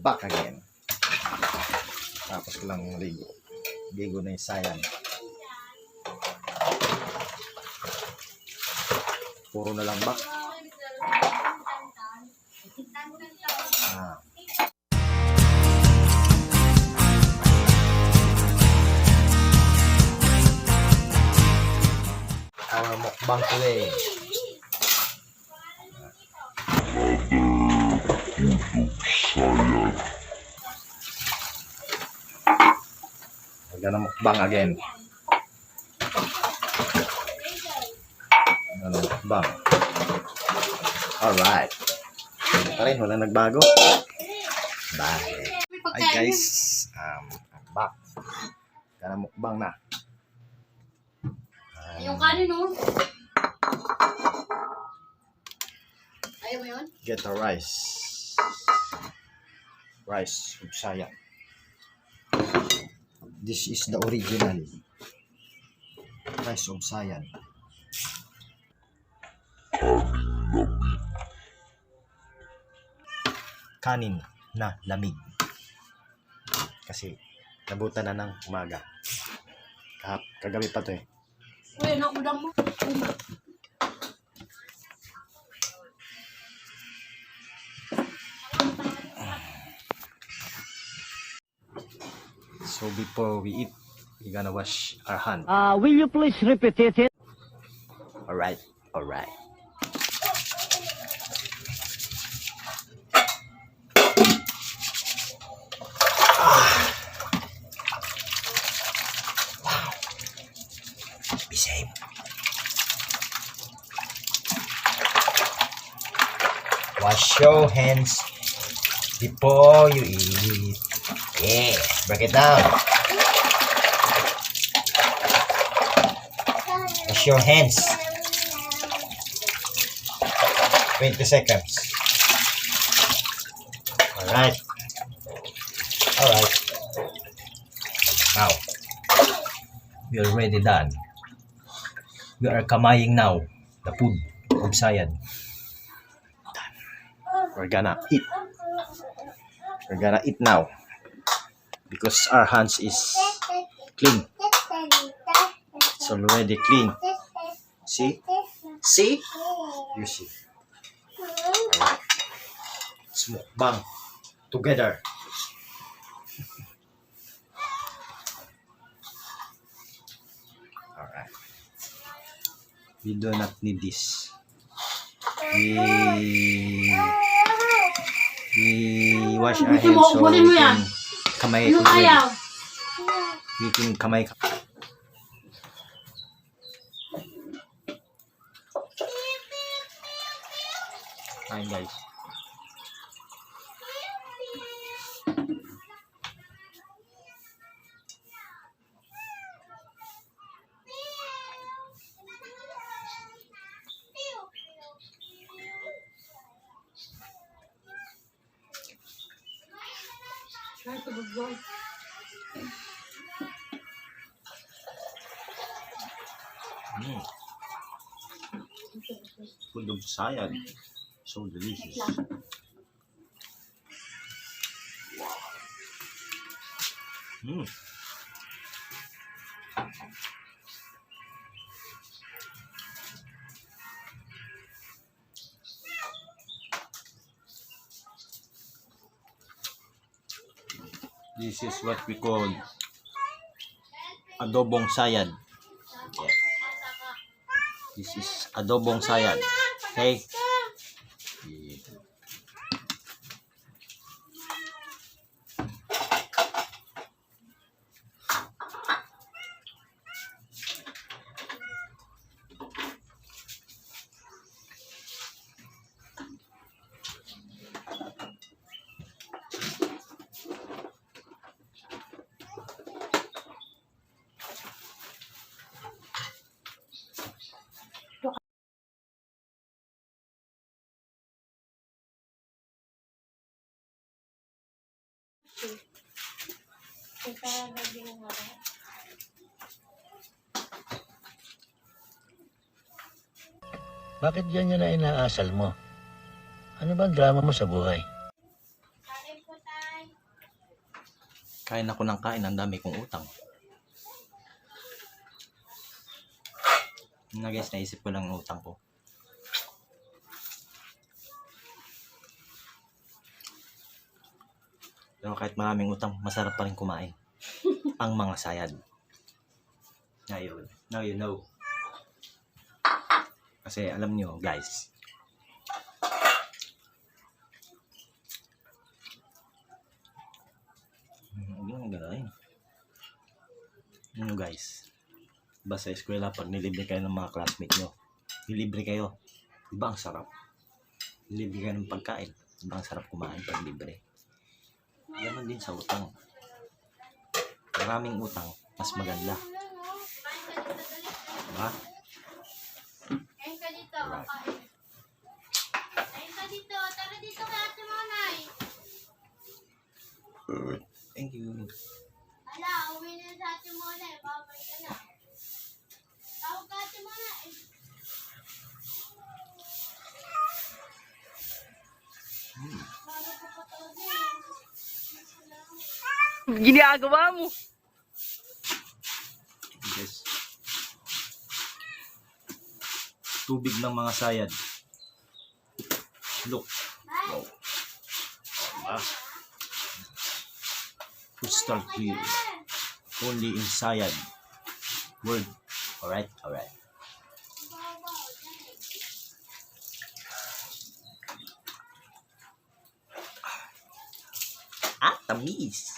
back again. Tapos ko lang ligo. Ligo na yung saiyan. Puro na lang back. Our mukbang today. We're gonna mukbang again. Mukbang. Alright. Pa rin, walang nagbago. Bye. Hi guys. I'm back. Gonna mukbang na. Yung kanin, no? Ayaw mo yun? Get the rice. Rice with saiyan. This is the original rice of saiyan. Kanin na lamig. Kasi nabutan na ng umaga. Kagabi pa to eh. Uy, nakulang mo. So before we eat, we're gonna wash our hand. Will you please repeat it? Alright, alright. Be safe. Wash your hands before you eat. Yeah, break it down. Wash your hands. 20 seconds. Alright. Alright. Now, we are already done. We are kamaying now the food of saiyan. We're gonna eat. We're gonna eat now because our hands is clean. It's already clean. See? See? You see? Alright. Let's mukbang together. Alright. We do not need this. We wash our hands so we can kamay we can kamay. Hi guys. Food of saiyan, so delicious. This is what we call adobong saiyan. Yeah. This is adobong saiyan. Okay. Yeah. Bakit ganyan na inaasal mo? Ano bang drama mo sa buhay? Kain po tayo. Kain ako ng kain, ang dami kong utang. Yun na guys, naisip ko lang ang utang ko. Pero kahit maraming utang, masarap pa rin kumain. Ang mga sayad. Ngayon, now you know. Kasi alam nyo guys, ano guys, ba sa eskwela pag nilibre kayo ng mga classmate nyo, nilibre kayo, diba ang sarap? Nilibre kayo ng pagkain, diba ang sarap kumain pag libre? Ganon din sa utang. Maraming utang, mas maganda. Diba? Ayun ka dito, kakain. Ayun ka dito, tara dito kay Ate Monay. Thank you. Ala, uwi na sa Ate Monay, babay ka na. Tawag ka Ate Monay. Bago pa patawagin. Ginagawa mo. Yes. Tubig ng mga sayad. Look. Wow. Ah. Crystal clear. Only in sayad. Word. Alright, alright. Ah, tamis.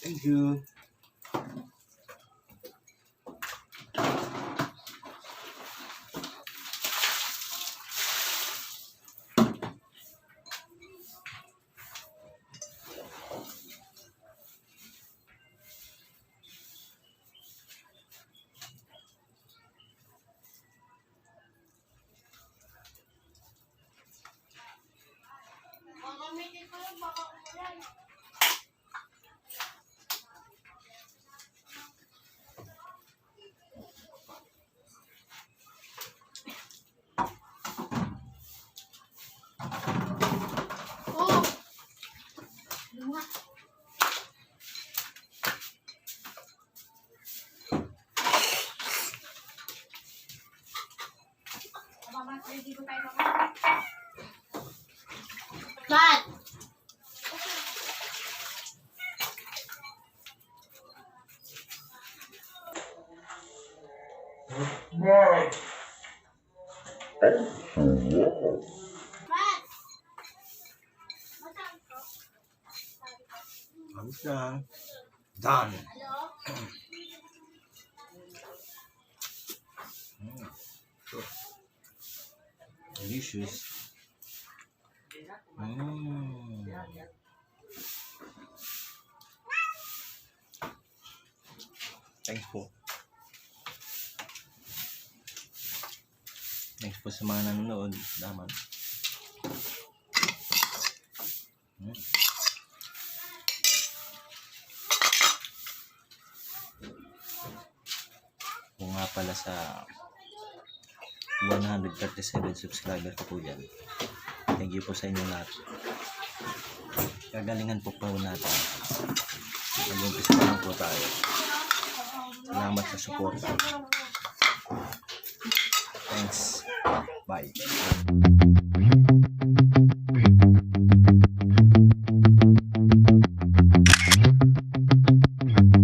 Thank you. Gagamitin ko lang, baka umulan. Oh! Lunga. Mama, ready ko tayo mama. Kat! Kat! Masaan ko? Ayos lang. Done. Hello? Delicious. Thanks po. Thanks po sa mga nanonood naman. Kung nga pala sa 137 subscriber ko po yan. Thank you po sa inyo lahat. Kagalingan po po natin. Mag-umpisa pa lang po tayo. Salamat sa support. Thanks. Bye.